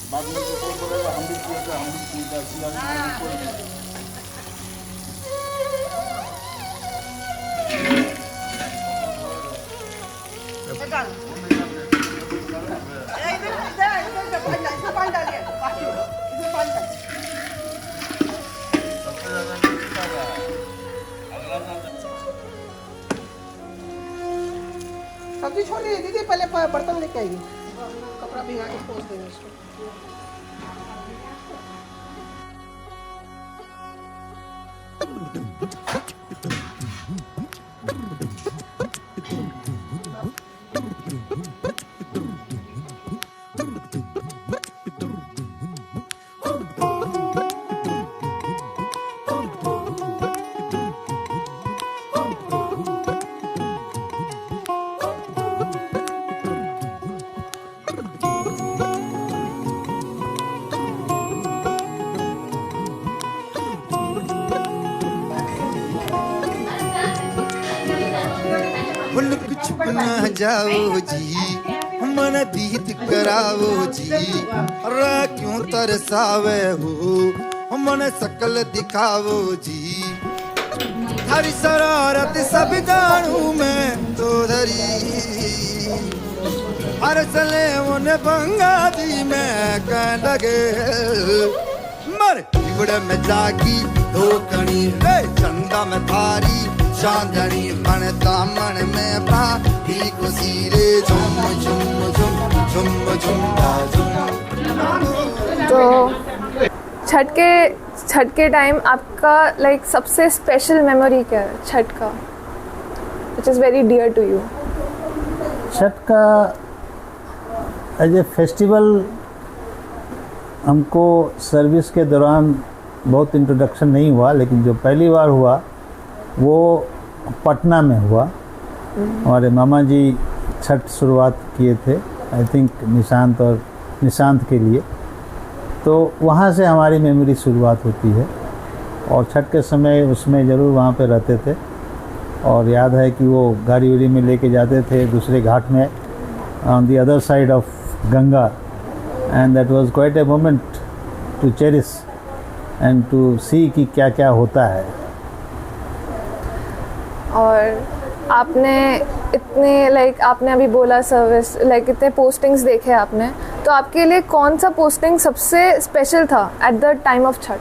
बाद में जो कोई बोलेगा हम भी किए थे, हम भी किए थे, ऐसी बात कोई नहीं। सब्जी छोड़िए दीदी, पहले बर्तन लेके आइए, कपड़ा भिगा के पोंछ देंगे इसको। मुल्क छुप ना जाओ जी, मन दीद कराओ जी, रा क्यों तरसावे हो, मन सकल दिखाओ जी, हरी शरारत सब जानू मैं तो धरी, हर चले उन्हें बंगा दी मैं कह लगे, मर बिगड़ में जागी दो कणी चंदा में थारी चांदनी मन दामन में पाही को सीरे झुम झुम झुम झुम झुम। तो छठ के टाइम आपका लाइक सबसे स्पेशल मेमोरी क्या है छठ का, which is very dear to you? Chhath का एज ए फेस्टिवल हमको सर्विस के दौरान बहुत इंट्रोडक्शन नहीं हुआ, लेकिन जो पहली बार हुआ वो पटना में हुआ। हमारे मामा जी छठ शुरुआत किए थे, आई थिंक निशांत के लिए, तो वहाँ से हमारी मेमोरी शुरुआत होती है। और छठ के समय उसमें ज़रूर वहाँ पे रहते थे, और याद है कि वो गाड़ी उड़ी में लेके जाते थे दूसरे घाट में, on the other side of Ganga, and that was quite a moment to cherish and to see कि क्या क्या होता है। और आपने इतने लाइक आपने अभी बोला सर्विस लाइक इतने पोस्टिंग्स देखे आपने, तो आपके लिए कौन सा पोस्टिंग सबसे स्पेशल था at the time of Chhath?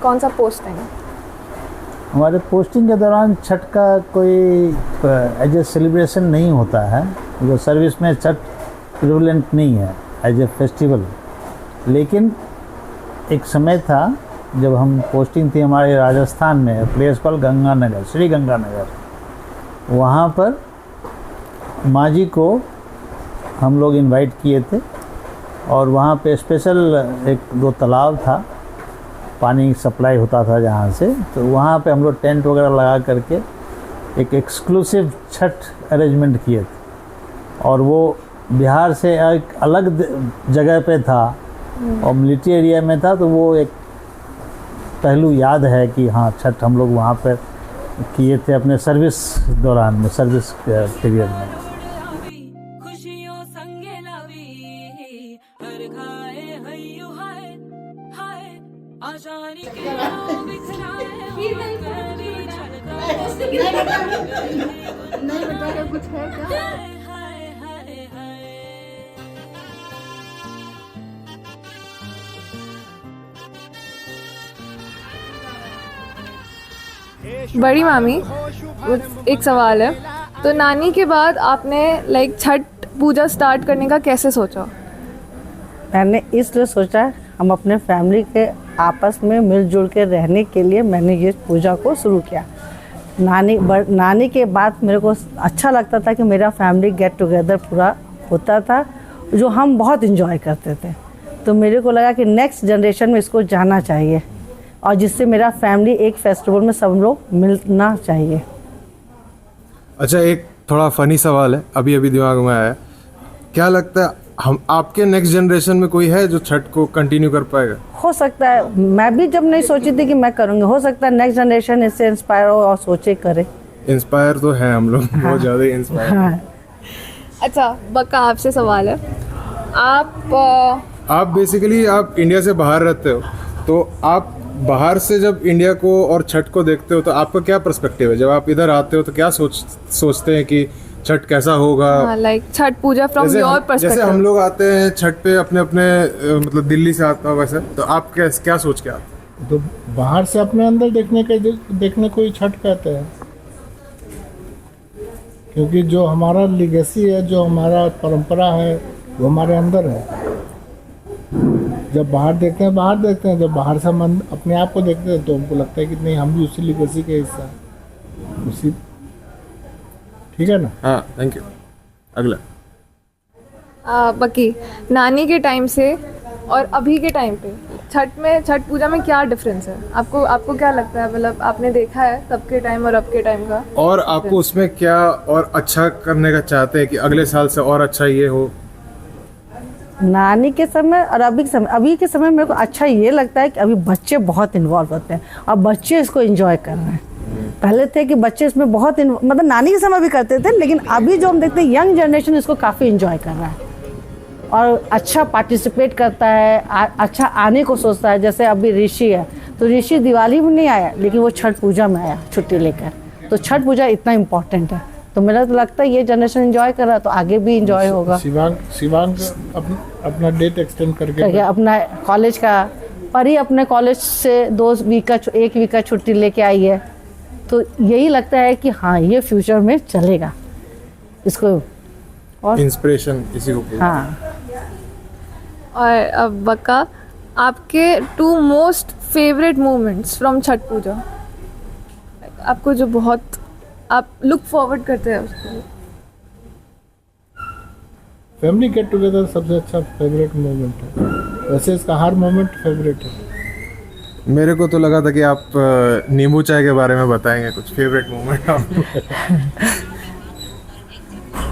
कौन सा पोस्टिंग? हमारे पोस्टिंग के दौरान छठ का कोई एज ए सेलिब्रेशन नहीं होता है, जो सर्विस में छठ प्रिवलेंट नहीं है एज ए फेस्टिवल। लेकिन एक समय था जब हम पोस्टिंग थी हमारे राजस्थान में, प्लेस कॉल गंगानगर, श्री गंगानगर। वहाँ पर माँ जी को हम लोग इनवाइट किए थे, और वहाँ पे स्पेशल एक दो तालाब था, पानी सप्लाई होता था जहाँ से, तो वहाँ पे हम लोग टेंट वगैरह लगा करके एक एक्सक्लूसिव छठ अरेंजमेंट किए थे। और वो बिहार से एक अलग जगह पे था और मिलिट्री एरिया में था, तो वो एक पहलू याद है कि हाँ छठ हम लोग वहाँ पर किए थे अपने सर्विस दौरान में, सर्विस पीरियड में। कुछ है क्या? बड़ी मामी, एक सवाल है, तो नानी के बाद आपने लाइक छठ पूजा स्टार्ट करने का कैसे सोचा? मैंने इसलिए सोचा, हम अपने फैमिली के आपस में मिलजुल के रहने के लिए मैंने ये पूजा को शुरू किया। नानी के बाद मेरे को अच्छा लगता था कि मेरा फैमिली गेट टुगेदर पूरा होता था, जो हम बहुत इन्जॉय करते थे। तो मेरे को लगा कि नेक्स्ट जनरेशन में इसको जाना चाहिए, और जिससे मेरा फैमिली एक फेस्टिवल में सब लोग मिलना चाहिए। अच्छा, एक थोड़ा फनी सवाल है, अभी अभी दिमाग में आया, क्या लगता है हम आपके नेक्स्ट जनरेशन में कोई है जो छठ को कंटिन्यू कर पाएगा? हो सकता है, मैं भी जब नहीं सोची थी कि मैं करूँगी, हो सकता है नेक्स्ट जनरेशन इससे इंस्पायर हो और सोचे करे। इंस्पायर तो है हम लोग, बहुत ज़्यादा इंस्पायर। हाँ। अच्छा, बक्का आपसे सवाल है, आप आप बेसिकली आप इंडिया से बाहर रहते हो, तो आप बाहर से जब इंडिया को और छठ को देखते हो तो आपका क्या पर्सपेक्टिव है? जब आप इधर आते हो तो क्या सोचते हैं कि छठ कैसा होगा? Like Chhath Puja from your जैसे हम पर्सपेक्टिव। लोग आते हैं छठ पे अपने अपने मतलब दिल्ली से आता हो वैसे, तो आप क्या सोच के आते हैं? तो बाहर से अपने अंदर देखने को ही छठ कहते हैं, क्योंकि जो हमारा लिगेसी है, जो हमारा परंपरा है, वो हमारे अंदर है। जब बाहर देखते हैं, जब बाहर से हम अपने आप को देखते हैं तो हमको लगता है कि नहीं, हम भी उसी लिगेसी के हिस्सा हैं, उसी। ठीक है ना? हाँ, थैंक यू। अगला। बाकी नानी के टाइम से और अभी के टाइम पे छठ पूजा में क्या डिफरेंस है? आपको क्या लगता है? मतलब आपने देखा है तब के टाइम और अब के टाइम का, और आपको उसमें क्या और अच्छा करने का चाहते हैं कि अगले साल से और अच्छा ये हो? नानी के समय और अभी के समय मेरे को अच्छा ये लगता है कि अभी बच्चे बहुत इन्वॉल्व होते हैं और बच्चे इसको एंजॉय कर रहे हैं। पहले थे कि बच्चे इसमें बहुत मतलब नानी के समय भी करते थे, लेकिन अभी जो हम देखते हैं यंग जनरेशन इसको काफ़ी एंजॉय कर रहा है और अच्छा पार्टिसिपेट करता है, अच्छा आने को सोचता है। जैसे अभी ऋषि है, तो ऋषि दिवाली में नहीं आया, लेकिन वो छठ पूजा में आया छुट्टी लेकर। तो छठ पूजा इतना इम्पोर्टेंट है, तो मेरा तो लगता है ये जनरेशन एंजॉय कर रहा है तो आगे भी एंजॉय होगा। शिवांग अपना डेट एक्सटेंड करके अपना कॉलेज का परी अपने कॉलेज से 1 वीक का छुट्टी लेके आई है, तो यही लगता है कि हाँ ये फ्यूचर में चलेगा इसको। और इंस्पिरेशन इसी को। हाँ। और अब बका आपके 2 most favourite moments from Chhath Puja, आपको जो बहुत आप लुक फॉरवर्ड करते हैं उसको। फैमिली गेट टुगेदर सबसे अच्छा फेवरेट मोमेंट है, वैसे इसका हर मोमेंट फेवरेट है। मेरे को तो लगा था कि आप नींबू चाय के बारे में बताएंगे कुछ फेवरेट मोमेंट आपको।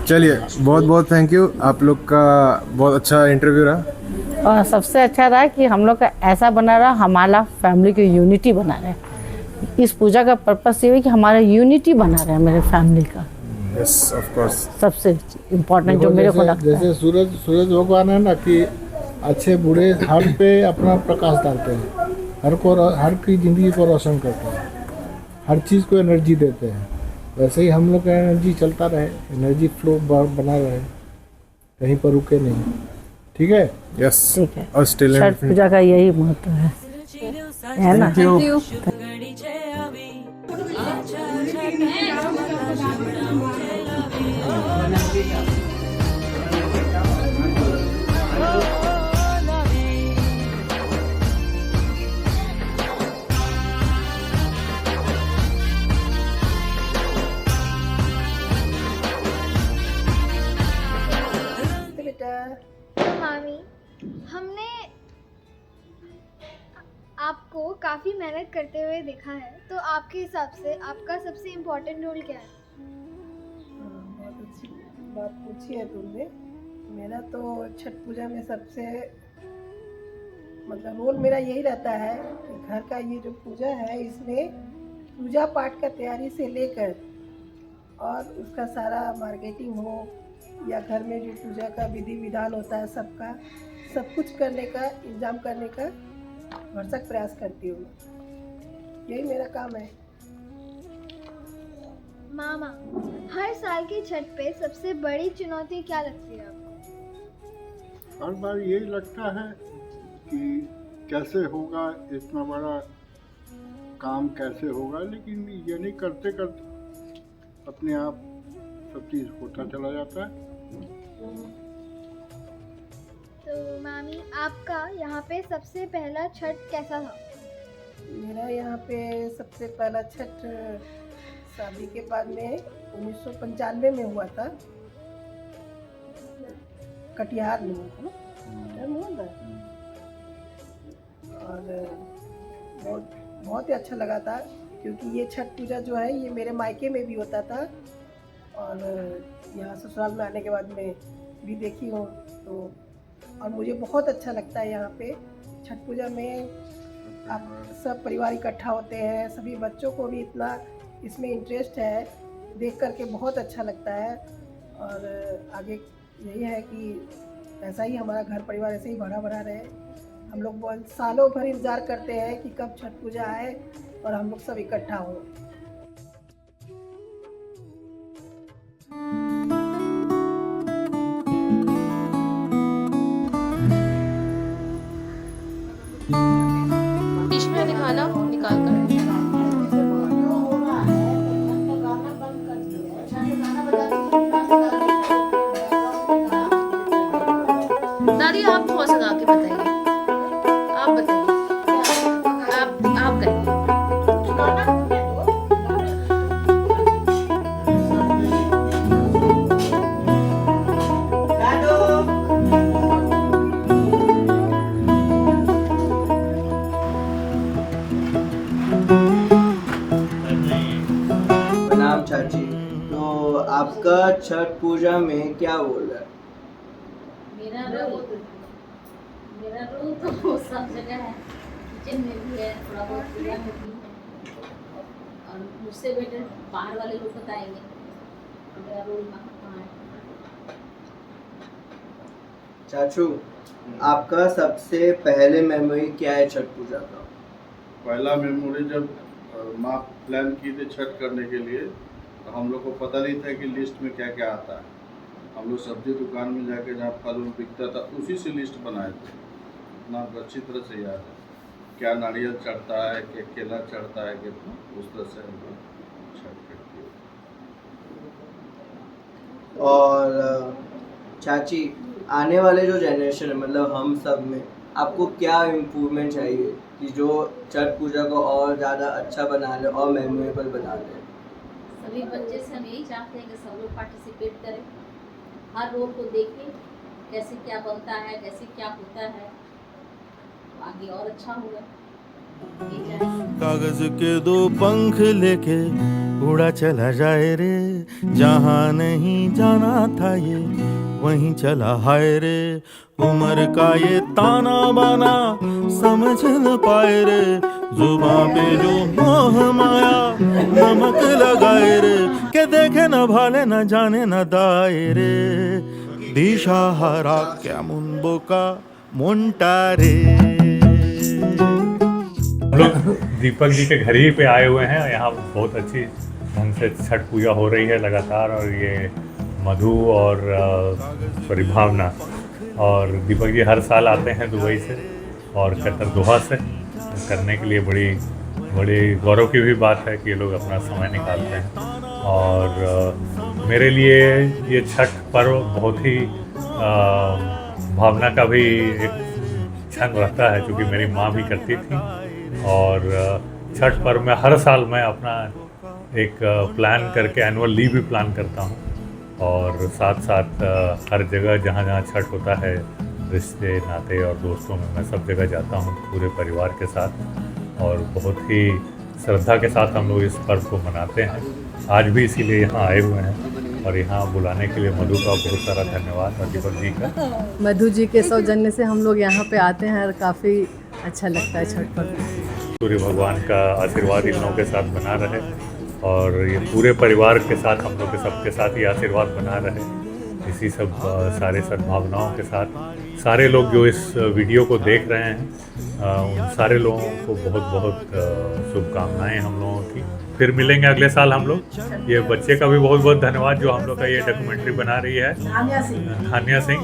चलिए, बहुत बहुत थैंक यू, आप लोग का बहुत अच्छा इंटरव्यू रहा। और सबसे अच्छा रहा कि हम लोग का ऐसा बना रहा, हमारा फैमिली की यूनिटी बना रहे। इस पूजा का पर्पस ये है कि हमारा यूनिटी बना रहे मेरे फैमिली का। Yes, of course. सबसे इम्पोर्टेंट जो मेरे को लगता है, जैसे सूरज भगवान है ना, कि अच्छे बुरे हर पे अपना प्रकाश डालते हैं, हर की ज़िंदगी को रोशन करते हैं, हर चीज़ को एनर्जी देते हैं। वैसे ही हम लोग का एनर्जी चलता रहे, एनर्जी फ्लो बना रहे, कहीं पर रुके नहीं। ठीक है? यस, ठीक है। और स्टिल छठ पूजा का यही महत्व है ना? Thank you. बेटा मामी, हमने आपको काफ़ी मेहनत करते हुए देखा है, तो आपके हिसाब से आपका सबसे इम्पोर्टेंट रोल क्या है? बहुत अच्छी बात पूछी है तुमने। मेरा तो छठ पूजा में सबसे मतलब रोल मेरा यही रहता है कि घर का ये जो पूजा है, इसमें पूजा पाठ का तैयारी से लेकर और उसका सारा मार्केटिंग हो या घर में जो पूजा का विधि विधान होता है, सब कुछ करने का इंतजाम करने का भरसक प्रयास करती हूँ। यही मेरा काम है। मामा, हर साल की छठ पे सबसे बड़ी चुनौती क्या लगती है आपको? हर बार यही लगता है कि कैसे होगा, इतना बड़ा काम कैसे होगा, लेकिन ये नहीं करते करते अपने आप सब चीज़ होता चला जाता है। तो मामी, आपका यहाँ पे सबसे पहला छठ कैसा था? मेरा यहाँ पे सबसे पहला छठ शादी के बाद में 1995 में हुआ था, कटिहार में हुआ था ना, कटिहार में हुआ था। और बहुत ही अच्छा लगा था, क्योंकि ये छठ पूजा जो है ये मेरे मायके में भी होता था और यहाँ ससुराल में आने के बाद में भी देखी हूँ। तो और मुझे बहुत अच्छा लगता है यहाँ पे छठ पूजा में। आप सब परिवार इकट्ठा होते हैं, सभी बच्चों को भी इतना इसमें इंटरेस्ट है, देख करके बहुत अच्छा लगता है। और आगे यही है कि ऐसा ही हमारा घर परिवार ऐसे ही भरा भरा रहे। हम लोग बहुत सालों भर इंतज़ार करते हैं कि कब छठ पूजा आए और हम लोग सब इकट्ठा हों। डिश में दिखाना निकाल कर। दादी आप थोड़ा सा गा के बताइए, आप बताइए, आप करिए। प्रणाम चाची। तो आपका छठ पूजा में क्या रोल है? मेरा रोल तो सब जगह है, किचन में भी है, थोड़ा बहुत पूजा में भी है, और मुझसे बेटर बाहर वाले लोग बताएंगे मेरा रोल कहाँ है। चाचू, आपका सबसे पहले मेमोरी क्या है छठ पूजा का? पहला मेमोरी जब माँ प्लान की थी छठ करने के लिए, तो हम लोग को पता नहीं था कि लिस्ट में क्या क्या आता है। हम लोग सब्जी दुकान में जाके जहाँ फल उल बिकता था उसी से लिस्ट बनाए थे। इतना अच्छी तरह से याद है क्या नारियल चढ़ता है, क्या केला चढ़ता है, कितना उस तरह से हम लोग छठ करते हैं। और चाची, आने वाले जो जनरेशन है, मतलब हम सब में आपको क्या इम्प्रूवमेंट चाहिए कि जो छठ पूजा को और ज़्यादा अच्छा बना ले और मेमोरेबल बना ले? सभी बच्चे से हम यही चाहते हैं कि सब लोग पार्टिसिपेट करें, हर रोल को देखें, कैसे क्या बनता है, कैसे क्या होता है, आगे और अच्छा होगा। कागज के दो पंख लेके उड़ा चला जाए रे, जहाँ नहीं जाना था ये वहीं चला हाय रे। उम्र का ये ताना बाना समझ न पाए रे, जुबां पे जो मोह माया नमक लगाए रे, के देखे न भाले न जाने न दाए रे। दिशा हरा क्या मुंबो का मुंटा रे। हम लोग दीपक जी के घर ही पे आए हुए हैं। यहाँ बहुत अच्छी ढंग से छठ पूजा हो रही है लगातार, और ये मधु और परिभावना और दीपक जी हर साल आते हैं दुबई से और कतर दोहा से करने के लिए। बड़ी गौरव की भी बात है कि ये लोग अपना समय निकालते हैं। और मेरे लिए ये छठ पर्व बहुत ही भावना का भी एक क्षण रहता है, क्योंकि मेरी माँ भी करती थी। और छठ पर्व में हर साल मैं अपना एक प्लान करके एनुअल लीव भी प्लान करता हूँ, और साथ साथ हर जगह जहाँ जहाँ छठ होता है, रिश्ते नाते और दोस्तों में मैं सब जगह जाता हूँ पूरे परिवार के साथ, और बहुत ही श्रद्धा के साथ हम लोग इस पर्व को मनाते हैं। आज भी इसीलिए यहाँ आए हुए हैं, और यहाँ बुलाने के लिए मधु का बहुत सारा धन्यवाद और दीपक जी का। मधु जी के सौजन्य से हम लोग यहाँ पे आते हैं और काफ़ी अच्छा लगता है छठ पर्व। सूर्य भगवान का आशीर्वाद इन लोगों के साथ बना रहे, और ये पूरे परिवार के साथ हम लोग के सबके साथ ये आशीर्वाद बना रहे। इसी सब सारे सद्भावनाओं के साथ सारे लोग जो इस वीडियो को देख रहे हैं, उन सारे लोगों को बहुत बहुत शुभकामनाएं हम लोगों की। फिर मिलेंगे अगले साल हम लोग। ये बच्चे का भी बहुत बहुत धन्यवाद जो हम लोग का ये डॉक्यूमेंट्री बना रही है, हानिया सिंह।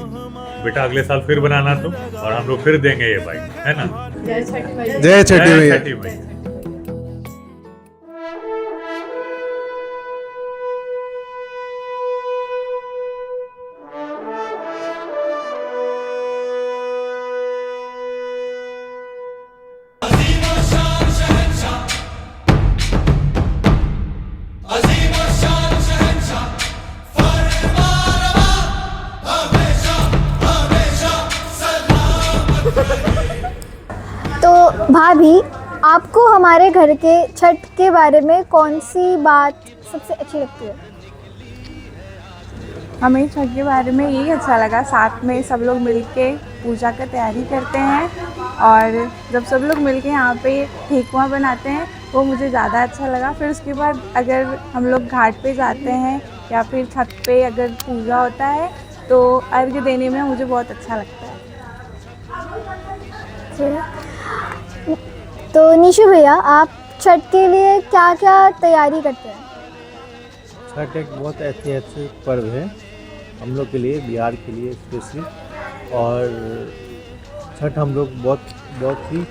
बेटा अगले साल फिर बनाना तुम, और हम लोग फिर देंगे ये बाइक, है ना। जय छठी मैया। तो भाभी, आपको हमारे घर के छठ के बारे में कौन सी बात सबसे अच्छी लगती है? हमें छठ के बारे में यही अच्छा लगा, साथ में सब लोग मिलके पूजा का तैयारी करते हैं, और जब सब लोग मिलके यहाँ पे ठेकुआ बनाते हैं वो मुझे ज़्यादा अच्छा लगा। फिर उसके बाद अगर हम लोग घाट पे जाते हैं या फिर छत पे अगर पूजा होता है तो अर्घ्य देने में मुझे बहुत अच्छा लगता है। तो निशु भैया, आप छठ के लिए क्या क्या तैयारी करते हैं? छठ एक बहुत ऐतिहासिक पर्व है हम लोग के लिए, बिहार के लिए स्पेशली। और छठ हम लोग बहुत ही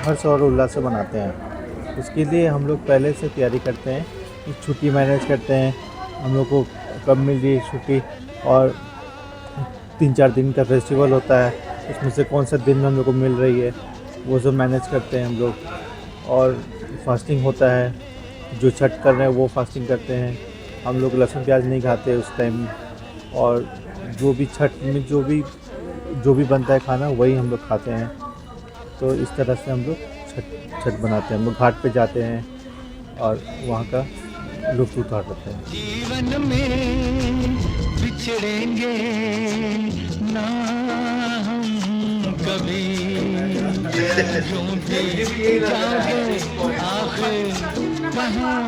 हर्ष और उल्लास से मनाते हैं। उसके लिए हम लोग पहले से तैयारी करते हैं कि छुट्टी मैनेज करते हैं, हम लोग को कब मिल रही है छुट्टी, और 3-4 दिन का फेस्टिवल होता है, उसमें से कौन सा दिन हम लोग को मिल रही है वो सब मैनेज करते हैं हम लोग। और फास्टिंग होता है, जो छठ कर रहे हैं वो फास्टिंग करते हैं। हम लोग लहसुन प्याज नहीं खाते उस टाइम, और जो भी छठ में जो भी बनता है खाना वही हम लोग खाते हैं। तो इस तरह से हम लोग छठ बनाते हैं। हम लोग घाट पे जाते हैं और वहाँ का लुत्फ़ उठाते हैं। जीवन में बिछड़ेंगे ना हम कभी, ढूंढते जाओगे आखिर कहाँ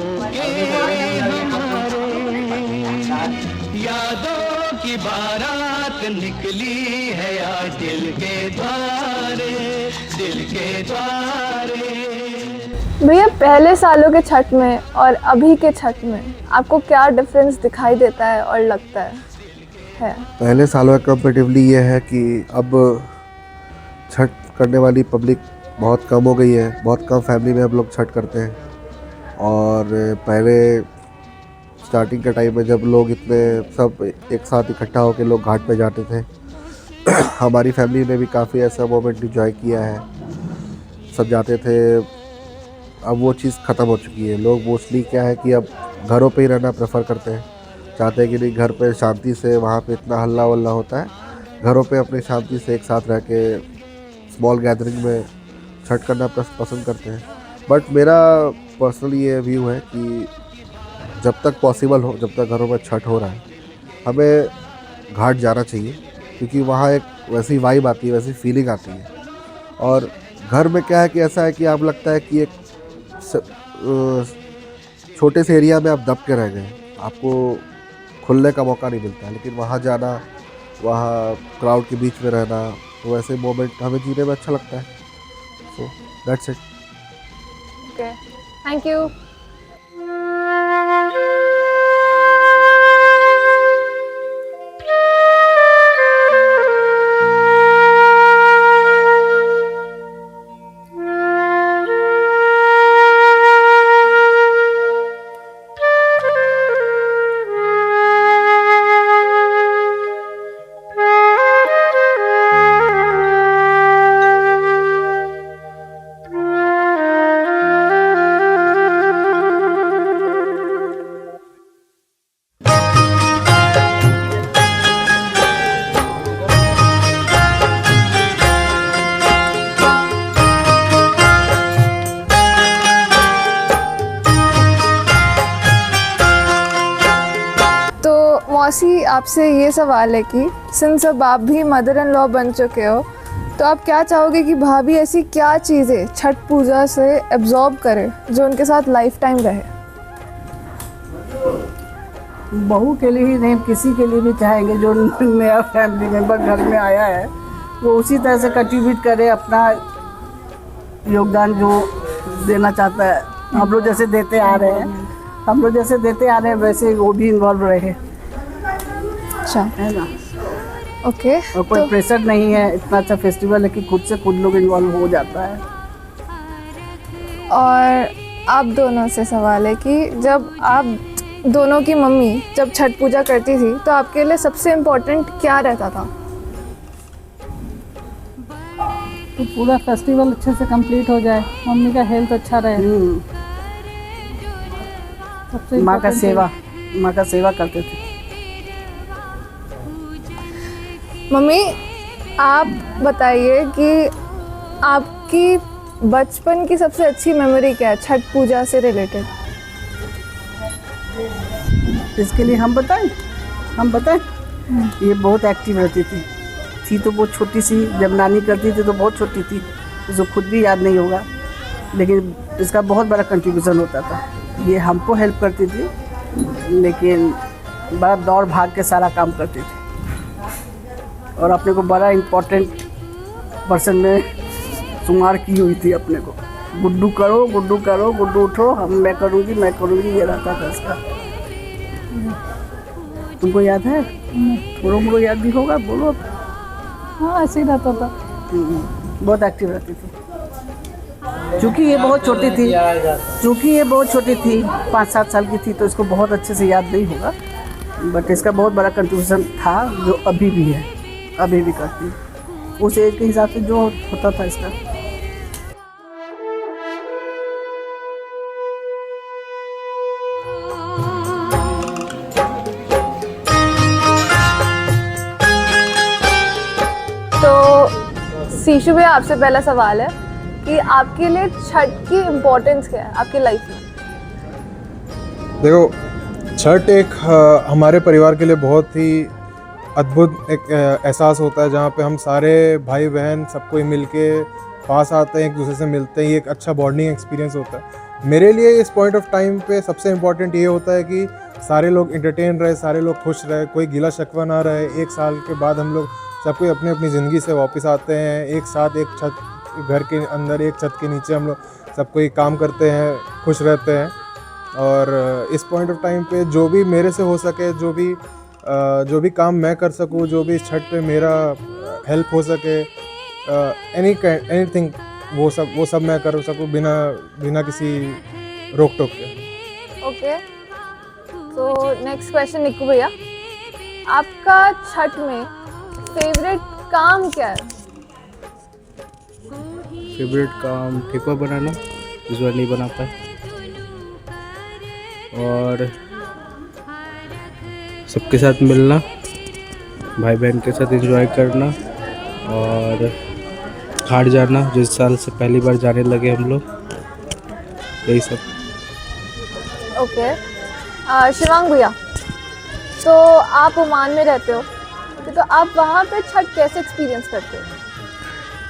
होगे हमारे। यादों की बारात निकली है आज दिल के द्वारे, दिल के द्वारे। भैया, पहले सालों के छठ में और अभी के छठ में आपको क्या डिफरेंस दिखाई देता है और लगता है? पहले सालों का कंपेटिवली ये है कि अब छठ करने वाली पब्लिक बहुत कम हो गई है, बहुत कम फैमिली में हम लोग छठ करते हैं। और पहले स्टार्टिंग के टाइम में जब लोग इतने सब एक साथ इकट्ठा होकर लोग घाट पे जाते थे हमारी फैमिली ने भी काफ़ी ऐसा मोमेंट इंजॉय किया है, सब जाते थे। अब वो चीज़ ख़त्म हो चुकी है। लोग मोस्टली क्या है कि अब घरों पे ही रहना प्रेफर करते हैं, चाहते हैं कि नहीं घर पे शांति से, वहाँ पे इतना हल्ला वल्ला होता है, घरों पे अपने शांति से एक साथ रह के स्मॉल गैदरिंग में छठ करना पसंद करते हैं। बट मेरा पर्सनली ये व्यू है कि जब तक पॉसिबल हो, जब तक घरों में छठ हो रहा है, हमें घाट जाना चाहिए, क्योंकि वहाँ एक वैसी वाइब आती है, वैसी फीलिंग आती है। और घर में क्या है कि ऐसा है कि आप लगता है कि एक छोटे से एरिया में आप दब के रह गए, आपको खुलने का मौका नहीं मिलता। लेकिन वहाँ जाना, वहाँ क्राउड के बीच में रहना, तो वैसे मोमेंट हमें जीने में अच्छा लगता है। So that's it. Okay, thank you. मौसी, आपसे ये सवाल है कि सिंस अब आप भी मदर इन लॉ बन चुके हो, तो आप क्या चाहोगे कि भाभी ऐसी क्या चीज़ें छठ पूजा से एब्जॉर्ब करे जो उनके साथ लाइफ टाइम रहे? बहू के लिए ही नहीं, किसी के लिए भी चाहेंगे जो नया फैमिली मेम्बर घर में आया है वो उसी तरह से कंट्रीब्यूट करे, अपना योगदान जो देना चाहता है। हम लोग जैसे देते आ रहे हैं, वैसे वो भी इन्वॉल्व रहे। अच्छा, है ना? ओके। और कोई प्रेशर नहीं है, इतना अच्छा फेस्टिवल है कि खुद से खुद लोग इन्वॉल्व हो जाता है। और आप दोनों से सवाल है कि जब आप दोनों की मम्मी जब छठ पूजा करती थी तो आपके लिए सबसे इम्पोर्टेंट क्या रहता था? तो पूरा फेस्टिवल अच्छे से कंप्लीट हो जाए, मम्मी का हेल्थ अच्छा रहे। माँ का सेवा करते थे। मम्मी, आप बताइए कि आपकी बचपन की सबसे अच्छी मेमोरी क्या है छठ पूजा से रिलेटेड? इसके लिए हम बताएं? ये बहुत एक्टिव रहती थी तो बहुत छोटी सी, जब नानी करती थी तो बहुत छोटी थी, उसको खुद भी याद नहीं होगा, लेकिन इसका बहुत बड़ा कंट्रीब्यूशन होता था। ये हमको हेल्प करती थी, लेकिन बड़ा दौड़ भाग के सारा काम करती थी और अपने को बड़ा इम्पोर्टेंट पर्सन में शुमार की हुई थी अपने को। गुड्डू करो, गुड्डू करो, गुड्डू उठो, मैं करूँगी, ये रहता था इसका। तुमको याद है? थोड़ा मोड़ो याद भी होगा, बोलो। हाँ, ऐसे ही रहता था। बहुत एक्टिव रहती थी। चूँकि ये बहुत छोटी थी, 5-7 साल की थी, तो इसको बहुत अच्छे से याद नहीं होगा, बट इसका बहुत बड़ा कंट्रीब्यूशन था जो अभी भी है, अभी भी करती है उस एज के हिसाब से जो होता था इसका। शीशु भैया, आपसे पहला सवाल है कि आपके लिए छठ की इम्पोर्टेंस क्या है आपकी लाइफ में? देखो, छठ एक हमारे परिवार के लिए बहुत ही अद्भुत एक एहसास होता है, जहाँ पे हम सारे भाई बहन सब कोई मिल के पास आते हैं, एक दूसरे से मिलते हैं। ये एक अच्छा बॉन्डिंग एक्सपीरियंस होता है। मेरे लिए इस पॉइंट ऑफ टाइम पे सबसे इम्पोर्टेंट ये होता है कि सारे लोग एंटरटेन रहे, सारे लोग खुश रहे, कोई गिला शिकवा ना रहे। एक साल के बाद हम लोग सब कोई अपनी अपनी ज़िंदगी से वापस आते हैं, एक साथ एक छत घर के अंदर, एक छत के नीचे हम लोग सब कोई काम करते हैं, खुश रहते हैं। और इस पॉइंट ऑफ टाइम पे जो भी मेरे से हो सके, जो भी काम मैं कर सकूँ, जो भी छठ पे मेरा हेल्प हो सके, एनीथिंग, वो सब मैं कर सकूँ बिना किसी रोक टोक के। ओके, तो नेक्स्ट क्वेश्चन निक्कू भैया, आपका छठ में फेवरेट काम क्या है? फेवरेट काम ठेकुआ बनाना, इस बार नहीं बना पाए, और सबके साथ मिलना, भाई बहन के साथ एंजॉय करना, और घाट जाना, जिस साल से पहली बार जाने लगे हम लोग, यही सब। ओके, शिवांग भैया, तो आप ओमान में रहते हो, तो आप वहाँ पे छठ कैसे एक्सपीरियंस करते हो?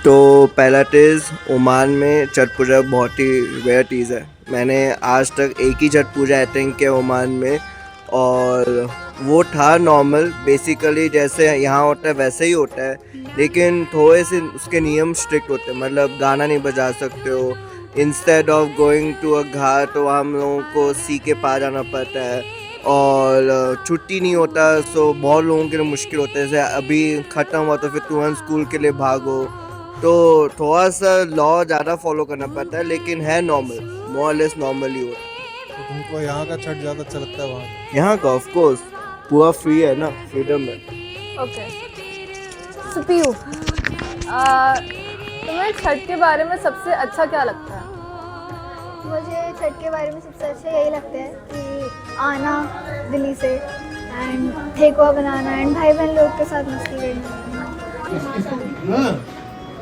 तो पहला चीज़, ओमान में छठ पूजा बहुत ही रेयर चीज़ है। मैंने आज तक एक ही छठ पूजा अटेंड किया ओमान में, और वो था नॉर्मल, बेसिकली जैसे यहाँ होता है वैसे ही होता है, लेकिन थोड़े से उसके नियम स्ट्रिक्ट होते हैं। मतलब गाना नहीं बजा सकते हो, instead of going to a ghat तो हम लोगों को सी के पार जाना पड़ता है, और छुट्टी नहीं होता, सो बहुत लोगों के लिए मुश्किल होता है। जैसे अभी ख़त्म हुआ तो फिर तुरंत स्कूल के लिए भागो, तो थोड़ा सा लॉ ज़्यादा फॉलो करना पड़ता है, लेकिन है नॉर्मल, मोर लेस नॉर्मल ही होता है। तो तुमको यहाँ का छठ ज़्यादा अच्छा लगता है? वहाँ यहाँ का ऑफ कोर्स पूरा फ्री है ना, फ्रीडम है। ओके, सुपीयू, तुम्हें छठ के बारे में सबसे अच्छा क्या लगता है? मुझे छठ के बारे में सबसे अच्छा यही लगता है कि आना दिल्ली से, एंड ठेकुआ बनाना, एंड भाई बहन लोग के साथ मस्ती करना।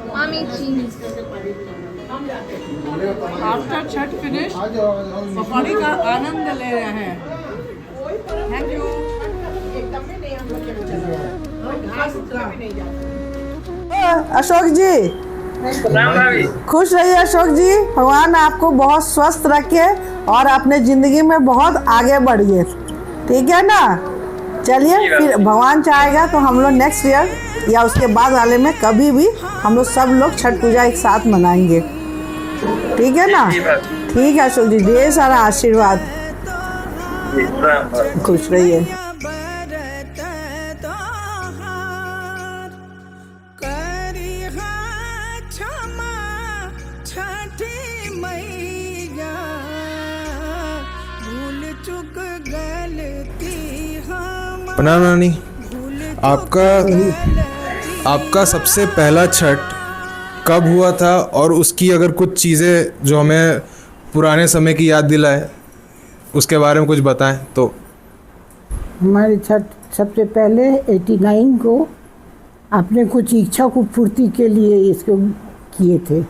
मामी जी, आफ्टर छठ फिनिश पकौड़ी का आनंद ले रहे हैं। Thank you. अशोक जी, खुश रहिए अशोक जी, भगवान आपको बहुत स्वस्थ रखे और अपने ज़िंदगी में बहुत आगे बढ़िए, ठीक है ना? चलिए, फिर भगवान चाहेगा तो हम लोग नेक्स्ट ईयर या उसके बाद वाले में कभी भी हम लोग सब लोग छठ पूजा एक साथ मनाएंगे, ठीक है ना? ठीक है अशोक जी, ढेर सारा आशीर्वाद, खुश रहिए। प्रणाम नानी, आपका सबसे पहला छठ कब हुआ था, और उसकी अगर कुछ चीज़ें जो हमें पुराने समय की याद दिलाए उसके बारे में कुछ बताएं तो। हमारे छठ सबसे पहले 89 को अपने कुछ इच्छा को पूर्ति के लिए इसको किए थे,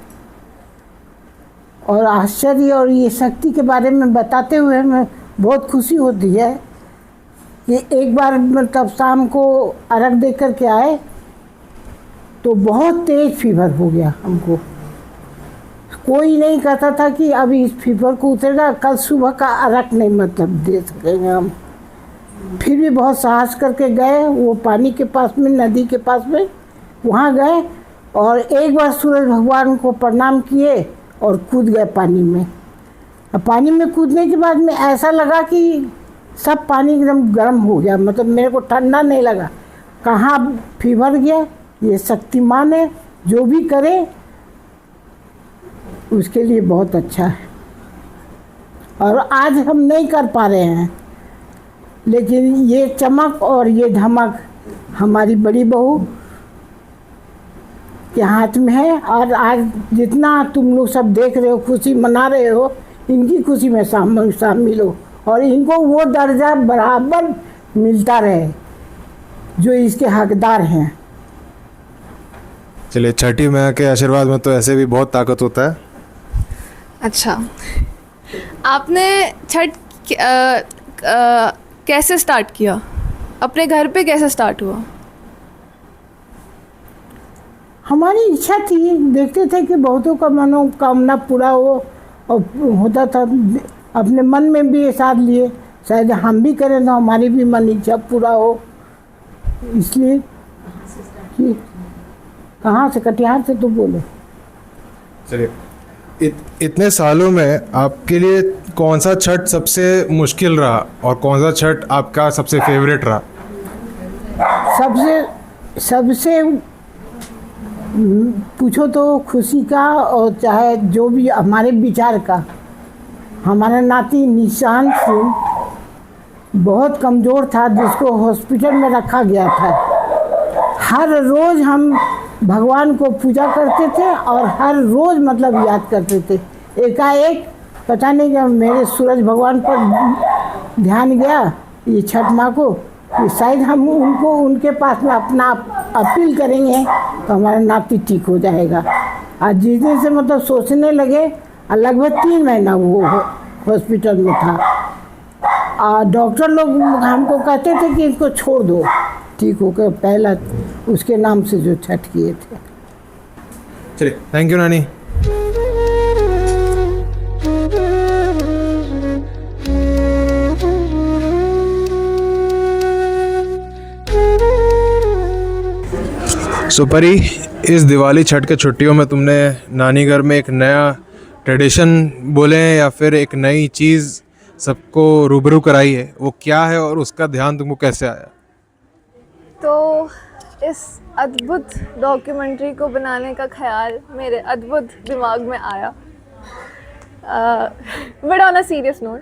और आश्चर्य और ये शक्ति के बारे में बताते हुए हमें बहुत खुशी होती है कि एक बार मतलब शाम को अर्घ दे कर के आए तो बहुत तेज फीवर हो गया हमको। कोई नहीं कहता था कि अभी इस फीवर को उतरेगा, कल सुबह का अर्घ नहीं मतलब दे सकेंगे हम। फिर भी बहुत साहस करके गए, वो पानी के पास में, नदी के पास में वहाँ गए और एक बार सूरज भगवान को प्रणाम किए और कूद गए पानी में। अब पानी में कूदने के बाद में ऐसा लगा कि सब पानी एकदम गर्म हो गया, मतलब मेरे को ठंडा नहीं लगा। कहाँ फीवर गया, ये शक्तिमान है, जो भी करे उसके लिए बहुत अच्छा है। और आज हम नहीं कर पा रहे हैं, लेकिन ये चमक और ये धमक हमारी बड़ी बहू के हाथ में है। और आज जितना तुम लोग सब देख रहे हो, खुशी मना रहे हो, इनकी खुशी में शामिल हो और इनको वो दर्जा बराबर मिलता रहे जो इसके हकदार हैं। चलिए, छठी मैया के आशीर्वाद में तो ऐसे भी बहुत ताकत होता है। अच्छा, आपने छठ कैसे स्टार्ट किया? अपने घर पे कैसे स्टार्ट हुआ? हमारी इच्छा थी, देखते थे कि बहुतों का मनोकामना पूरा हो और होता था। अपने मन में भी ये साथ लिए, शायद हम भी करें तो हमारी भी मन इच्छा पूरा हो, इसलिए कि कहाँ से, कटिहार से तो बोले। चलिए, इतने सालों में आपके लिए कौन सा छठ सबसे मुश्किल रहा और कौन सा छठ आपका सबसे फेवरेट रहा? सबसे पूछो तो खुशी का, और चाहे जो भी हमारे विचार का। हमारा नाती निशान सिंह बहुत कमज़ोर था, जिसको हॉस्पिटल में रखा गया था। हर रोज़ हम भगवान को पूजा करते थे और हर रोज़ मतलब याद करते थे। एकाएक पता नहीं क्या मेरे सूरज भगवान पर ध्यान गया, ये छठ माँ को, कि शायद हम उनको उनके पास में अपना अपील करेंगे तो हमारा नाती ठीक हो जाएगा। आज जिस दिन से मतलब सोचने लगे, लगभग 3 महीना वो हॉस्पिटल में था। डॉक्टर लोग हमको कहते थे कि इसको छोड़ दो, ठीक होकर पहला उसके नाम से जो छठ किए थे। चलिए, थैंक यू नानी। सुपरी, इस दिवाली छठ के छुट्टियों में तुमने नानी घर में एक नया ट्रेडिशन बोले या फिर एक नई चीज़ सबको रूबरू कराई है, वो क्या है और उसका ध्यान तुमको कैसे आया? तो इस अद्भुत डॉक्यूमेंट्री को बनाने का ख्याल मेरे अद्भुत दिमाग में आया। But on a serious note,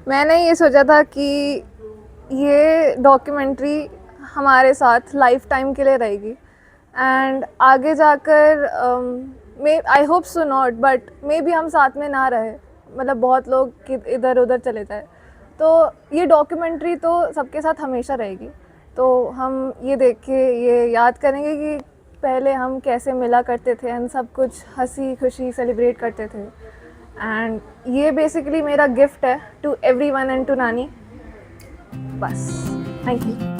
मैंने ये सोचा था कि ये डॉक्यूमेंट्री हमारे साथ लाइफ टाइम के लिए रहेगी एंड आगे जाकर I hope so not, but may be हम साथ में ना रहे, मतलब बहुत लोग इधर उधर चले जाए, तो ये डॉक्यूमेंट्री तो सबके साथ हमेशा रहेगी। तो हम ये देख के ये याद करेंगे कि पहले हम कैसे मिला करते थे एंड सब कुछ हंसी खुशी सेलिब्रेट करते थे। एंड ये बेसिकली मेरा गिफ्ट है टू एवरीवन एंड टू नानी। बस, थैंक यू।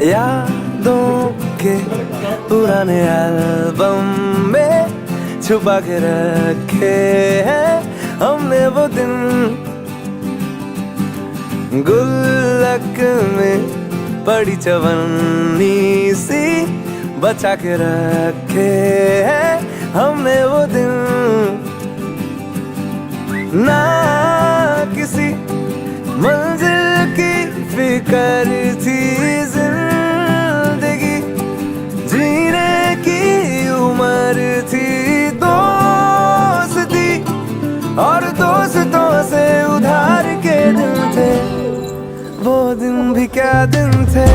यादों के पुराने एल्बम में छुपा के रखे हैं हमने वो दिन, गुल्लक में पड़ी चवन्नी सी बचा के रखे हैं हमने वो दिन। ना किसी मंजिल की फिक्र थी, जिंदगी जीने की उम्र थी, दोस्ती और दोस्तों से उधार के दिन थे, वो दिन भी क्या दिन थे।